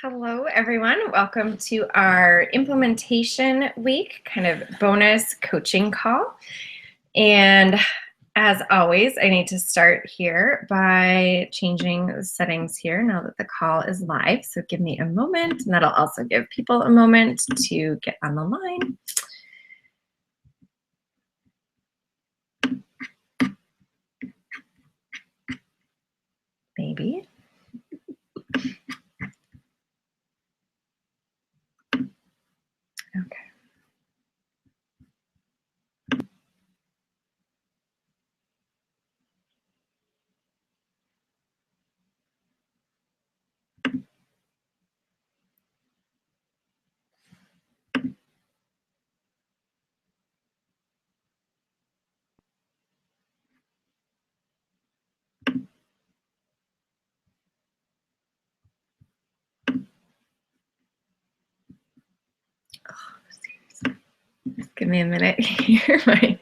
Hello, everyone. Welcome to our implementation week, kind of bonus coaching call. And as always, I need to start here by changing the settings here now that the call is live. So give me a moment, and that'll also give people a moment to get on the line. Maybe. Okay. Give me a minute here. My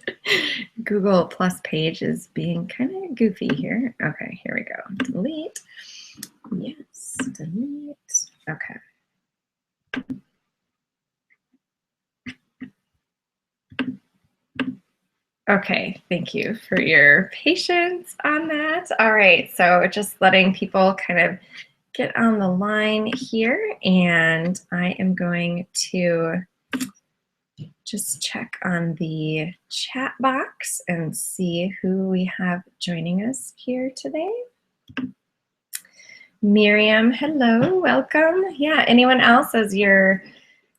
Google Plus page is being kind of goofy here. Okay, here we go. Delete. Yes, delete. Okay. Okay, thank you for your patience on that. All right, so just letting people kind of get on the line here, and I am going to just check on the chat box and see who we have joining us here today. Miriam, hello, welcome. Yeah, anyone else as you're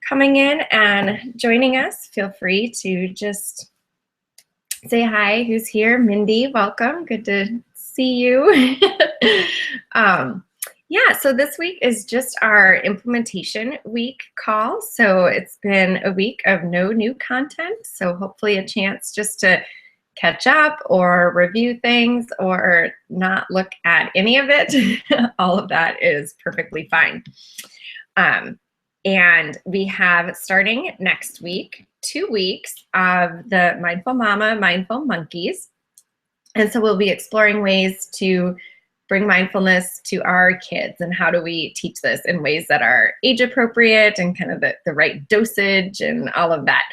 coming in and joining us, feel free to just say hi. Who's here? Mindy, welcome. Good to see you. Yeah, so this week is just our implementation week call. So it's been a week of no new content. So hopefully a chance just to catch up or review things or not look at any of it. All of that is perfectly fine. And we have, starting next week, 2 weeks of the Mindful Mama, Mindful Monkeys. And so we'll be exploring ways to bring mindfulness to our kids and how do we teach this in ways that are age appropriate and kind of the right dosage and all of that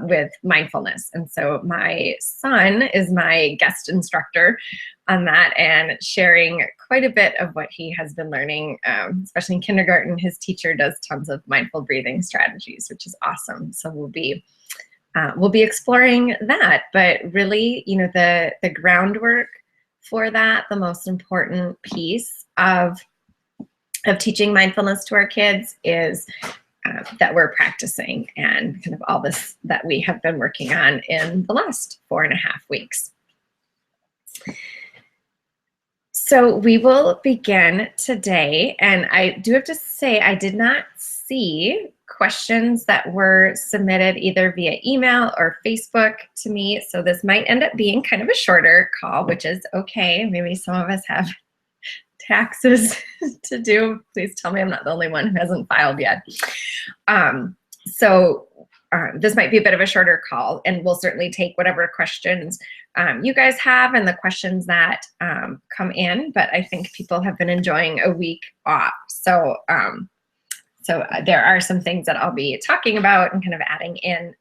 with mindfulness. And so my son is my guest instructor on that and sharing quite a bit of what he has been learning, especially in kindergarten. His teacher does tons of mindful breathing strategies, which is awesome. So we'll be exploring that, but really, you know, the groundwork for that, the most important piece of teaching mindfulness to our kids is that we're practicing and kind of all this that we have been working on in the last 4.5 weeks. So we will begin today, and I do have to say I did not see questions that were submitted either via email or Facebook to me, so this might end up being kind of a shorter call, which is okay. Maybe some of us have taxes to do. Please tell me I'm not the only one who hasn't filed yet. This might be a bit of a shorter call, and we'll certainly take whatever questions you guys have and the questions that come in, but I think people have been enjoying a week off. So there are some things that I'll be talking about and kind of adding in,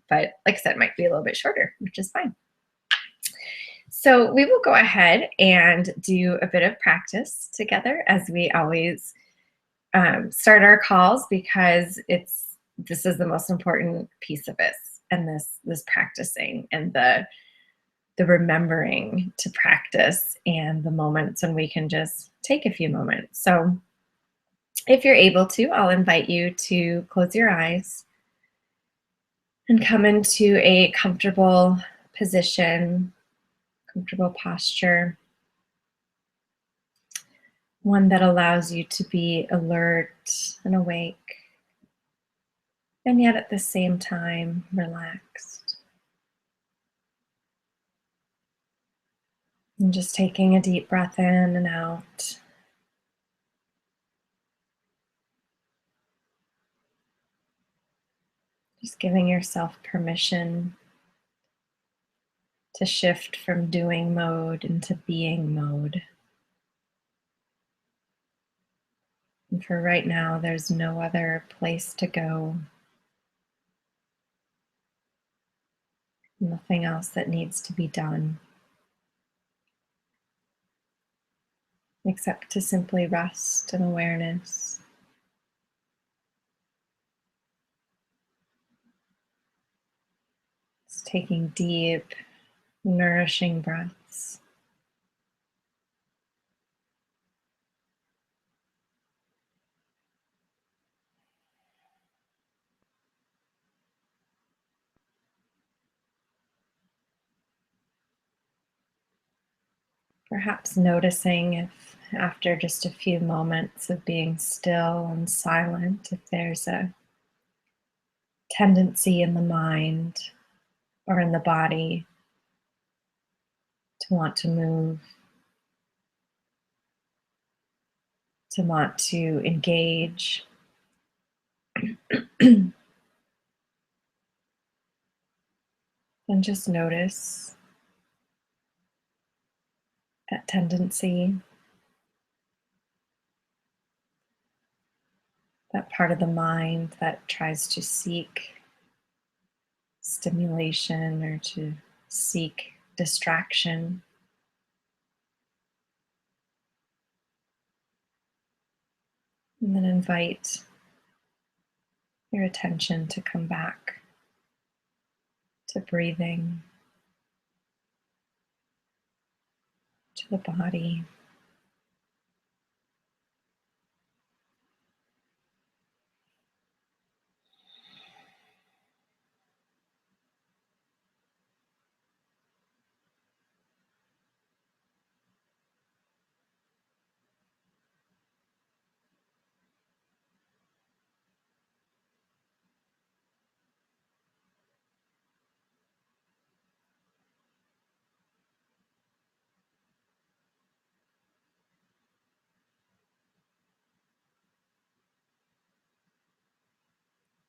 but like I said, it might be a little bit shorter, which is fine. So we will go ahead and do a bit of practice together as we always start our calls, because this is the most important piece of this, and this practicing and the remembering to practice and the moments when we can just take a few moments. So if you're able to, I'll invite you to close your eyes and come into a comfortable position, comfortable posture, one that allows you to be alert and awake, and yet at the same time relaxed. And just taking a deep breath in and out. Just giving yourself permission to shift from doing mode into being mode. And for right now, there's no other place to go, nothing else that needs to be done, except to simply rest in awareness. It's taking deep, nourishing breaths. Perhaps noticing if, after just a few moments of being still and silent, if there's a tendency in the mind or in the body to want to move, to want to engage. And just notice that tendency, that part of the mind that tries to seek stimulation or to seek distraction. And then invite your attention to come back to breathing, to the body.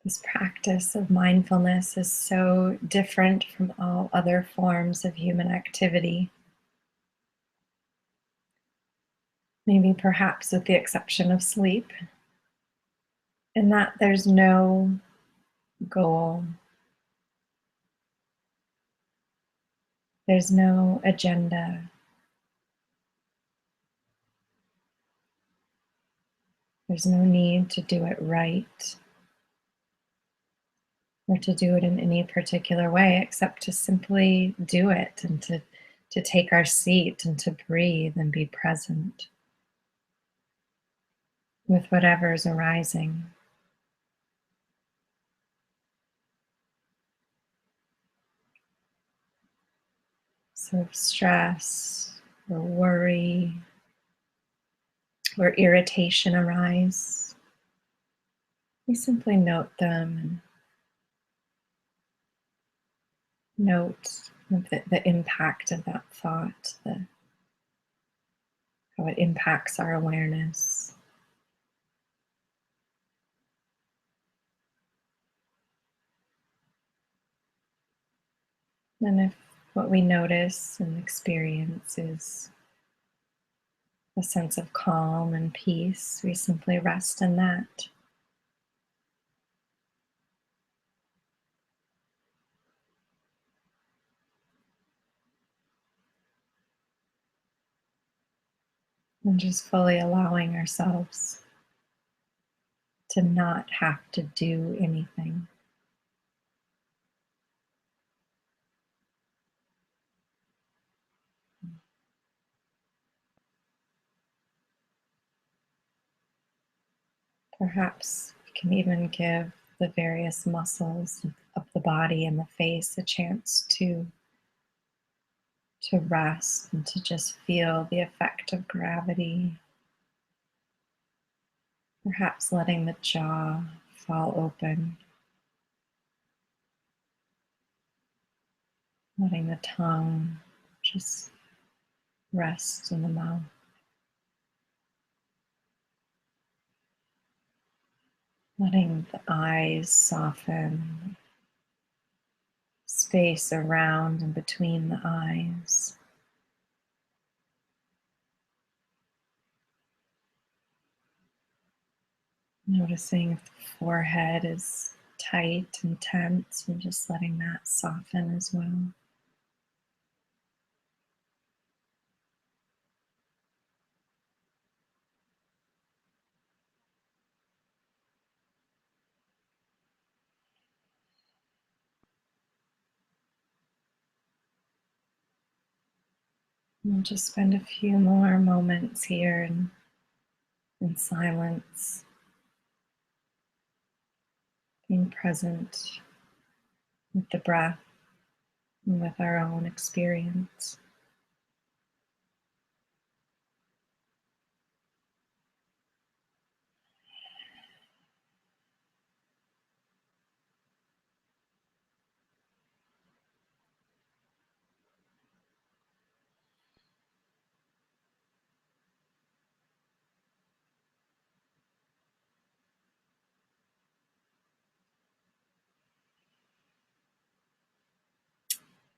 This practice of mindfulness is so different from all other forms of human activity. Maybe perhaps with the exception of sleep, in that there's no goal, there's no agenda, there's no need to do it right or to do it in any particular way, except to simply do it and to take our seat and to breathe and be present with whatever's arising. So if stress or worry or irritation arise, we simply note them and note the impact of that thought, how it impacts our awareness. And if what we notice and experience is a sense of calm and peace, we simply rest in that. And just fully allowing ourselves to not have to do anything. Perhaps we can even give the various muscles of the body and the face a chance to rest and to just feel the effect of gravity. Perhaps letting the jaw fall open, letting the tongue just rest in the mouth. Letting the eyes soften, space around and between the eyes. Noticing if the forehead is tight and tense and just letting that soften as well. We'll just spend a few more moments here in silence, being present with the breath and with our own experience.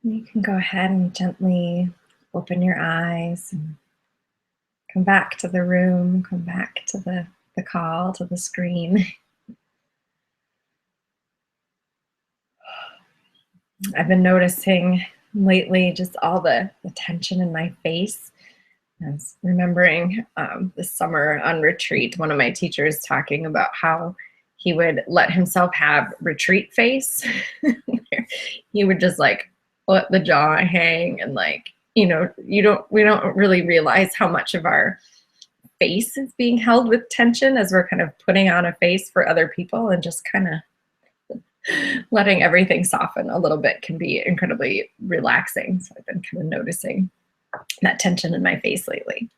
You can go ahead and gently open your eyes and come back to the room, come back to the call, to the screen. I've been noticing lately just all the tension in my face. I was remembering this summer on retreat, one of my teachers talking about how he would let himself have retreat face. He would just like let the jaw hang and like, we don't really realize how much of our face is being held with tension as we're kind of putting on a face for other people, and just kind of letting everything soften a little bit can be incredibly relaxing. So I've been kind of noticing that tension in my face lately.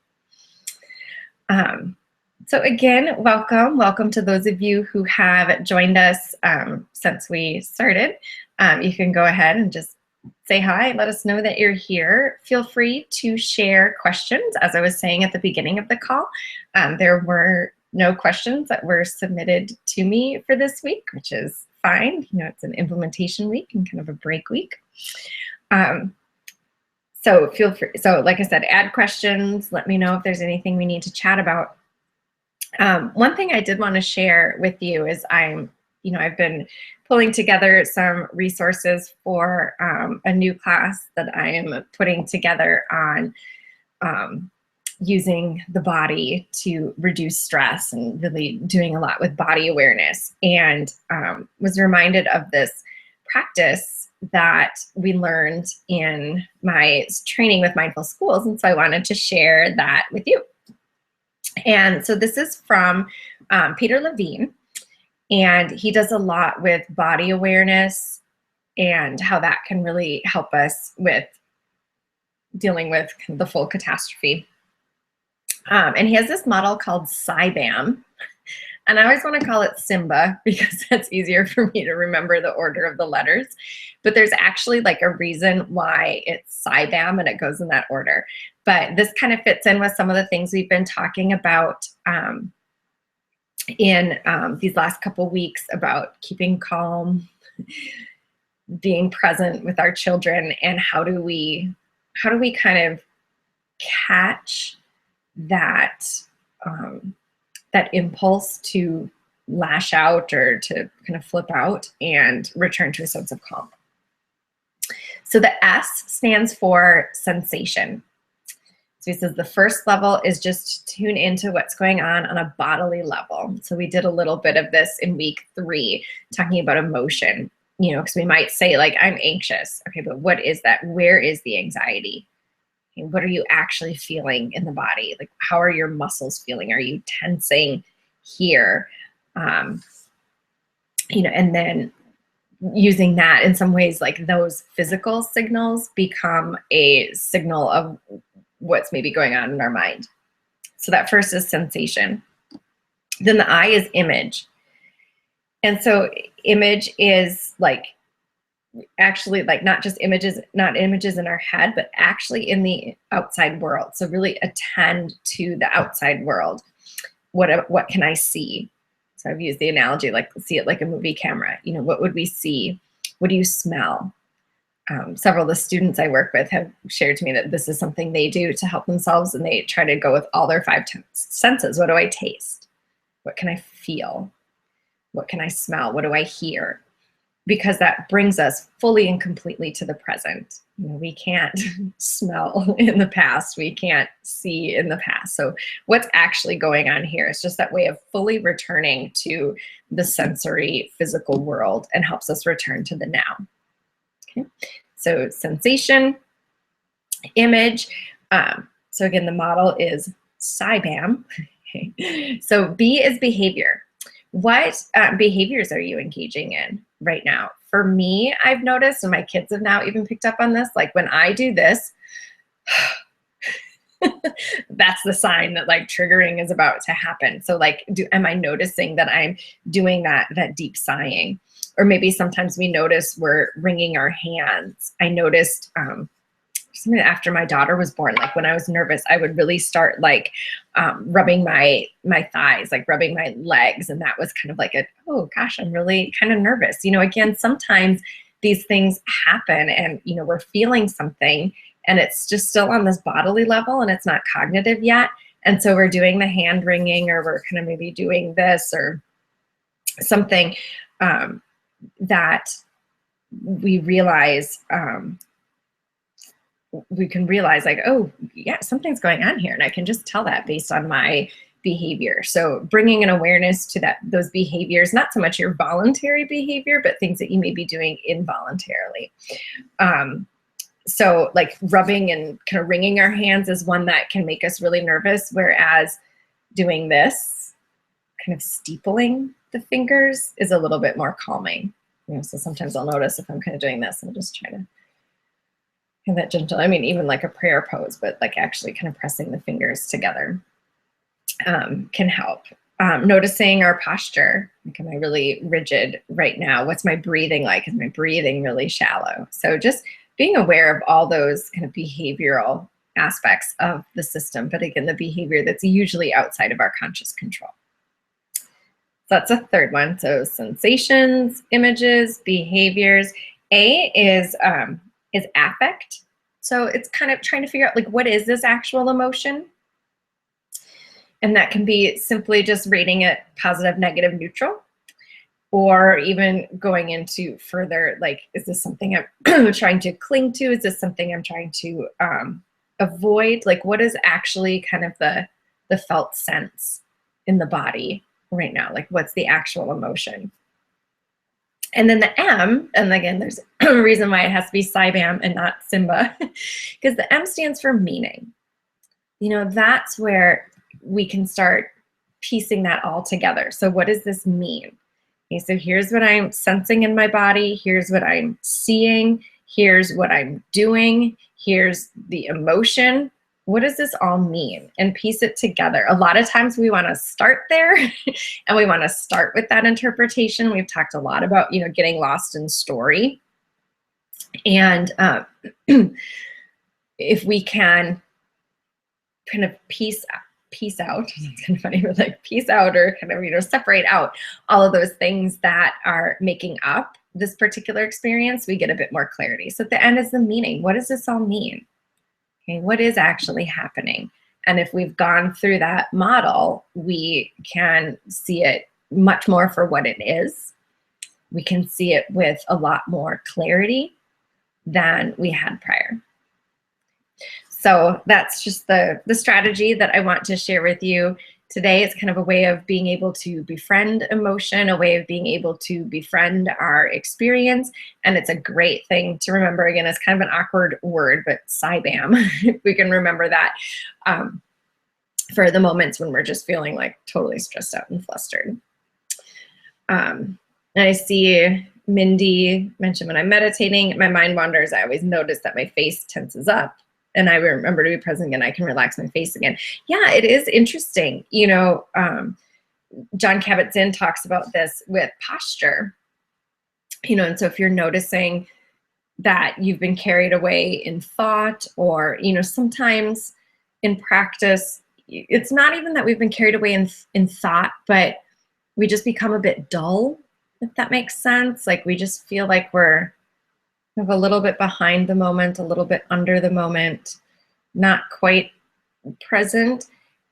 So again, welcome to those of you who have joined us since we started. You can go ahead and just say hi, let us know that you're here. Feel free to share questions. As I was saying at the beginning of the call, there were no questions that were submitted to me for this week, which is fine. It's an implementation week and kind of a break week. So feel free. So like I said, add questions. Let me know if there's anything we need to chat about. One thing I did want to share with you is I've been pulling together some resources for a new class that I am putting together on using the body to reduce stress, and really doing a lot with body awareness. And was reminded of this practice that we learned in my training with Mindful Schools. And so I wanted to share that with you. And so this is from Peter Levine, and he does a lot with body awareness and how that can really help us with dealing with the full catastrophe. And he has this model called CYBAM. And I always want to call it Simba because that's easier for me to remember the order of the letters. But there's actually like a reason why it's CYBAM and it goes in that order. But this kind of fits in with some of the things we've been talking about in these last couple weeks about keeping calm, being present with our children, and how do we kind of catch that that impulse to lash out or to kind of flip out and return to a sense of calm. So the S stands for sensation. So he says the first level is just tune into what's going on a bodily level. So we did a little bit of this in week 3, talking about emotion, because we might say like, I'm anxious. Okay, but what is that? Where is the anxiety? What are you actually feeling in the body? Like, how are your muscles feeling? Are you tensing here? And then using that in some ways, like those physical signals become a signal of what's maybe going on in our mind. So that first is sensation. Then the I is image. And so image is like, actually like not just images, not images in our head, but actually in the outside world. So really attend to the outside world. What can I see? So I've used the analogy, like see it like a movie camera. What would we see? What do you smell? Several of the students I work with have shared to me that this is something they do to help themselves, and they try to go with all their 5 senses. What do I taste? What can I feel? What can I smell? What do I hear? Because that brings us fully and completely to the present. We can't smell in the past. We can't see in the past. So what's actually going on here is just that way of fully returning to the sensory physical world and helps us return to the now. Okay. So sensation, image. So again, the model is CYBAM. Okay. So B is behavior. What behaviors are you engaging in right now? For me, I've noticed, and my kids have now even picked up on this, like when I do this, that's the sign that like triggering is about to happen. So like, am I noticing that I'm doing that deep sighing? Or maybe sometimes we notice we're wringing our hands. I noticed something after my daughter was born, like when I was nervous, I would really start like rubbing my thighs, like rubbing my legs. And that was kind of like oh gosh, I'm really kind of nervous. Again, sometimes these things happen and, we're feeling something and it's just still on this bodily level and it's not cognitive yet. And so we're doing the hand wringing, or we're kind of maybe doing this or something that we realize, we can realize like, oh yeah, something's going on here. And I can just tell that based on my behavior. So bringing an awareness to those behaviors, not so much your voluntary behavior, but things that you may be doing involuntarily. So like rubbing and kind of wringing our hands is one that can make us really nervous. Whereas doing this, kind of steepling the fingers, is a little bit more calming. So sometimes I'll notice if I'm kind of doing this, I'll just try to have that gentle, even like a prayer pose, but like actually kind of pressing the fingers together can help. Noticing our posture. Like, am I really rigid right now? What's my breathing like? Is my breathing really shallow? So just being aware of all those kind of behavioral aspects of the system, but again, the behavior that's usually outside of our conscious control. So that's a third one. So sensations, images, behaviors. A is affect. So it's kind of trying to figure out like, what is this actual emotion? And that can be simply just rating it positive, negative, neutral, or even going into further, like, is this something I'm trying to cling to? Is this something I'm trying to avoid? Like, what is actually kind of the felt sense in the body right now? Like, what's the actual emotion? And then the M, and again, there's a reason why it has to be CYBAM and not Simba, because the M stands for meaning. That's where we can start piecing that all together. So what does this mean? Okay, so here's what I'm sensing in my body. Here's what I'm seeing. Here's what I'm doing. Here's the emotion. What does this all mean? And piece it together. A lot of times we want to start there and we want to start with that interpretation. We've talked a lot about, getting lost in story. And if we can kind of piece out, it's kind of funny, but like piece out or kind of, separate out all of those things that are making up this particular experience, we get a bit more clarity. So at the end is the meaning. What does this all mean? Okay, what is actually happening? And if we've gone through that model, we can see it much more for what it is. We can see it with a lot more clarity than we had prior. So that's just the strategy that I want to share with you today. It's kind of a way of being able to befriend emotion, a way of being able to befriend our experience. And it's a great thing to remember. Again, it's kind of an awkward word, but CYBAM, if we can remember that for the moments when we're just feeling like totally stressed out and flustered. And I see Mindy mentioned when I'm meditating, my mind wanders. I always notice that my face tenses up. And I remember to be present again. I can relax my face again. Yeah, it is interesting. Jon Kabat-Zinn talks about this with posture. And so if you're noticing that you've been carried away in thought, or, sometimes in practice, it's not even that we've been carried away in thought, but we just become a bit dull, if that makes sense. Like we just feel like we're a little bit behind the moment, a little bit under the moment, not quite present.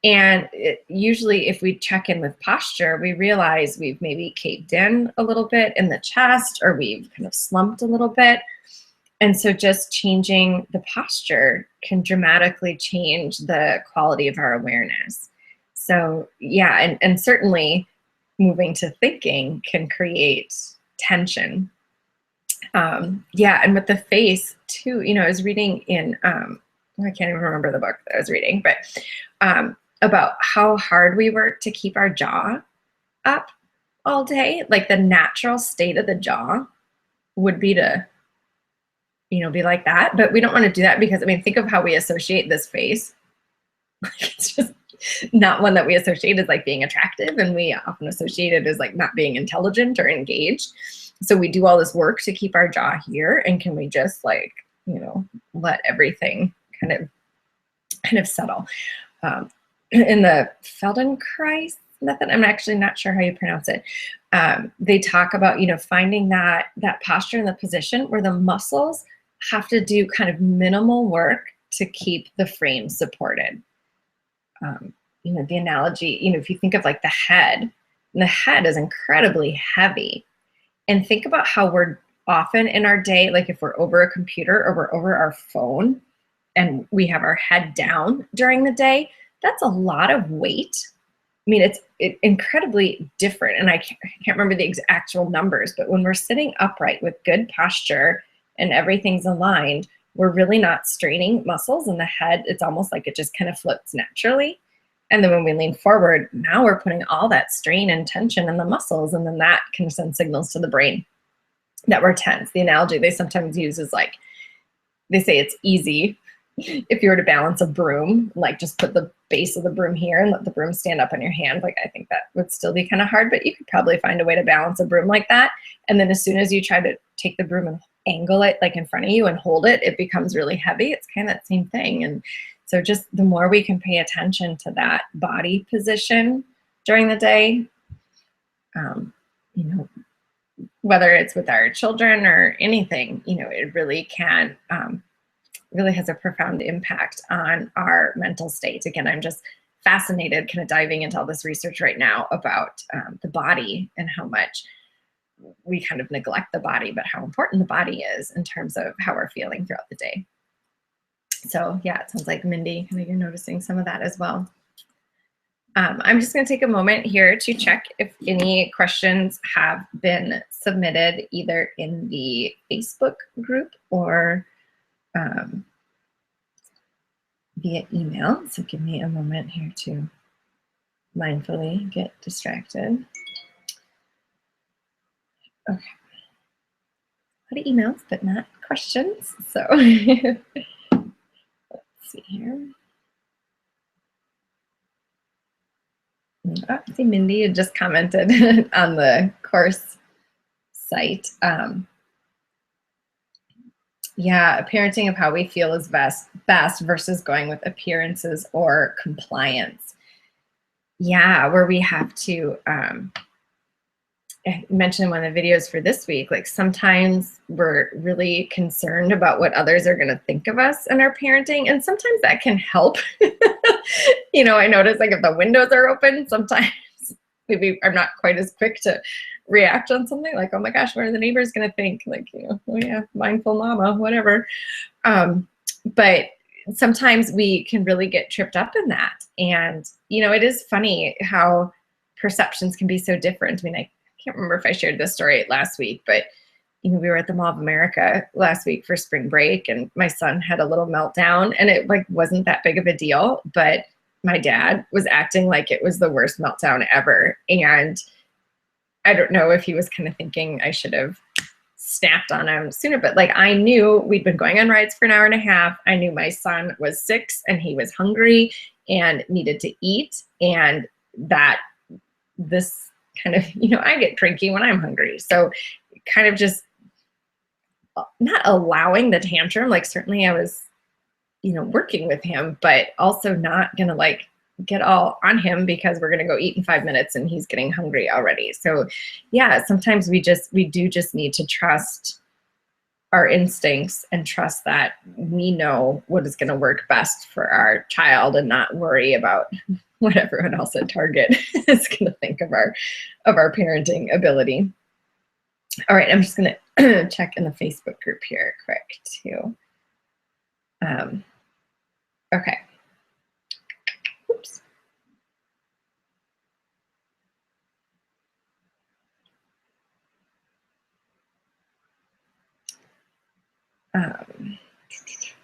And usually if we check in with posture, we realize we've maybe caved in a little bit in the chest, or we've kind of slumped a little bit. And so just changing the posture can dramatically change the quality of our awareness. So yeah, and certainly moving to thinking can create tension. Yeah, and with the face too, I was reading in, I can't even remember the book that I was reading, but about how hard we work to keep our jaw up all day. Like the natural state of the jaw would be to, be like that, but we don't want to do that because, think of how we associate this face. It's just not one that we associate as like being attractive, and we often associate it as like not being intelligent or engaged. So we do all this work to keep our jaw here, and can we just like, let everything kind of settle. In the Feldenkrais method, I'm actually not sure how you pronounce it. They talk about, finding that posture and the position where the muscles have to do kind of minimal work to keep the frame supported. The analogy, if you think of like the head is incredibly heavy. And think about how we're often in our day, like if we're over a computer or we're over our phone and we have our head down during the day, that's a lot of weight. It's incredibly different. And I can't remember the actual numbers, but when we're sitting upright with good posture and everything's aligned, we're really not straining muscles in the head. It's almost like it just kind of floats naturally. And then when we lean forward, now we're putting all that strain and tension in the muscles. And then that can send signals to the brain that we're tense. The analogy they sometimes use is like, they say it's easy if you were to balance a broom, like just put the base of the broom here and let the broom stand up on your hand. Like, I think that would still be kind of hard, but you could probably find a way to balance a broom like that. And then as soon as you try to take the broom and angle it like in front of you and hold it, it becomes really heavy. It's kind of that same thing. And so just the more we can pay attention to that body position during the day, whether it's with our children or anything, it really can, really has a profound impact on our mental state. Again, I'm just fascinated kind of diving into all this research right now about the body and how much we kind of neglect the body, but how important the body is in terms of how we're feeling throughout the day. So yeah, it sounds like Mindy, kind of you're noticing some of that as well. I'm just going to take a moment here to check if any questions have been submitted either in the Facebook group or via email. So give me a moment here to mindfully get distracted. Okay. A lot of emails, but not questions. So let's see here. Oh, see, Mindy had just commented on the course site. Yeah, parenting of how we feel is best versus going with appearances or compliance. Yeah, where we have to, I mentioned in one of the videos for this week, like sometimes we're really concerned about what others are going to think of us in our parenting. And sometimes that can help. I notice like if the windows are open, sometimes maybe I'm not quite as quick to react on something like, oh my gosh, what are the neighbors going to think? Like, oh yeah, mindful mama, whatever. But sometimes we can really get tripped up in that. And, it is funny how perceptions can be so different. I can't remember if I shared this story last week, but we were at the Mall of America last week for spring break, and my son had a little meltdown, and it like wasn't that big of a deal, but my dad was acting like it was the worst meltdown ever. And I don't know if he was kind of thinking I should have snapped on him sooner, but like I knew we'd been going on rides for an hour and a half. I knew my son was 6 and he was hungry and needed to eat, and that this kind of, I get cranky when I'm hungry. So kind of just not allowing the tantrum, like certainly I was, working with him, but also not going to like get all on him because we're going to go eat in 5 minutes and he's getting hungry already. So yeah, sometimes we do just need to trust our instincts and trust that we know what is going to work best for our child and not worry about what everyone else at Target is going to think of our parenting ability. All right, I'm just going to check in the Facebook group here quick too. Okay. Oops.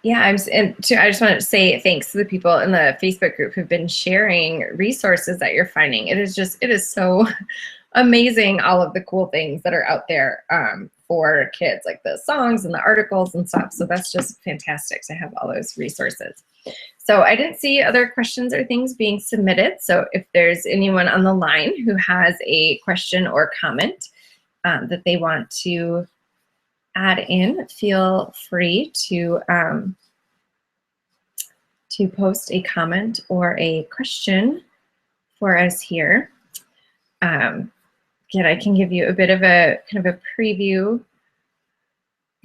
Yeah, I just wanted to say thanks to the people in the Facebook group who've been sharing resources that you're finding. It is so amazing, all of the cool things that are out there for kids, like the songs and the articles and stuff. So that's just fantastic to have all those resources. So I didn't see other questions or things being submitted. So if there's anyone on the line who has a question or comment that they want to add in, feel free to post a comment or a question for us here. Again, I can give you a bit of a kind of a preview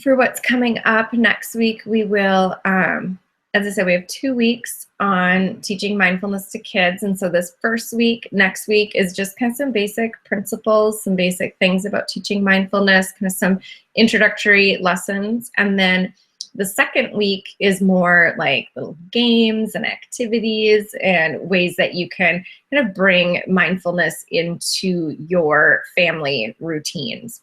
for what's coming up next week. We will, as I said, we have 2 weeks on teaching mindfulness to kids. And so this first week, next week, is just kind of some basic principles, some basic things about teaching mindfulness, kind of some introductory lessons. And then the second week is more like little games and activities and ways that you can kind of bring mindfulness into your family routines.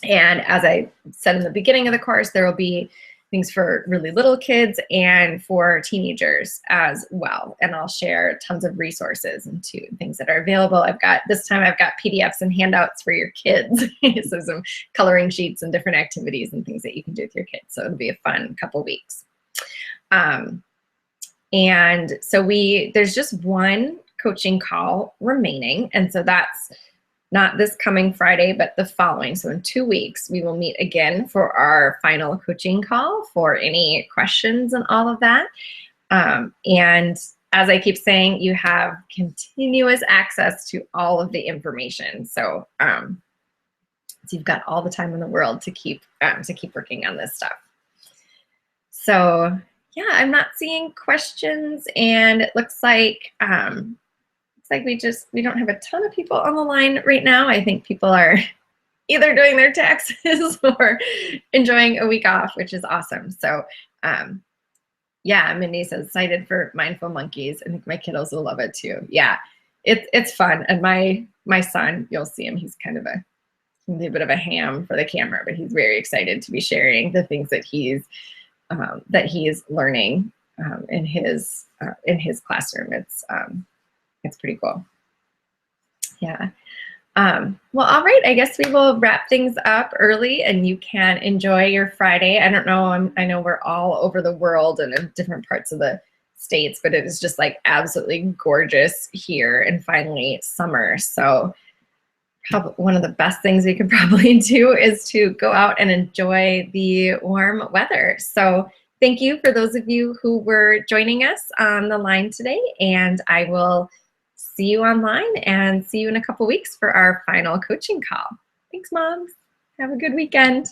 And as I said in the beginning of the course, there will be things for really little kids and for teenagers as well. And I'll share tons of resources and things that are available. This time I've got PDFs and handouts for your kids. So some coloring sheets and different activities and things that you can do with your kids. So it'll be a fun couple weeks. And so there's just one coaching call remaining. And so that's not this coming Friday, but the following. So in 2 weeks, we will meet again for our final coaching call for any questions and all of that. And as I keep saying, you have continuous access to all of the information. So, you've got all the time in the world to keep working on this stuff. So yeah, I'm not seeing questions, and it looks like we don't have a ton of people on the line right now. I think people are either doing their taxes or enjoying a week off, which is awesome. So yeah, Mindy says, excited for Mindful Monkeys. I think my kiddos will love it too. Yeah, it's fun. And my son, you'll see him, he's kind of a bit of a ham for the camera, but he's very excited to be sharing the things that he's learning in his classroom. It's pretty cool. Yeah. Well, all right. I guess we will wrap things up early, and you can enjoy your Friday. I don't know. I know we're all over the world and in different parts of the states, but it is just like absolutely gorgeous here, and finally summer. So probably one of the best things we could probably do is to go out and enjoy the warm weather. So thank you for those of you who were joining us on the line today, and I will see you online and see you in a couple weeks for our final coaching call. Thanks, moms. Have a good weekend.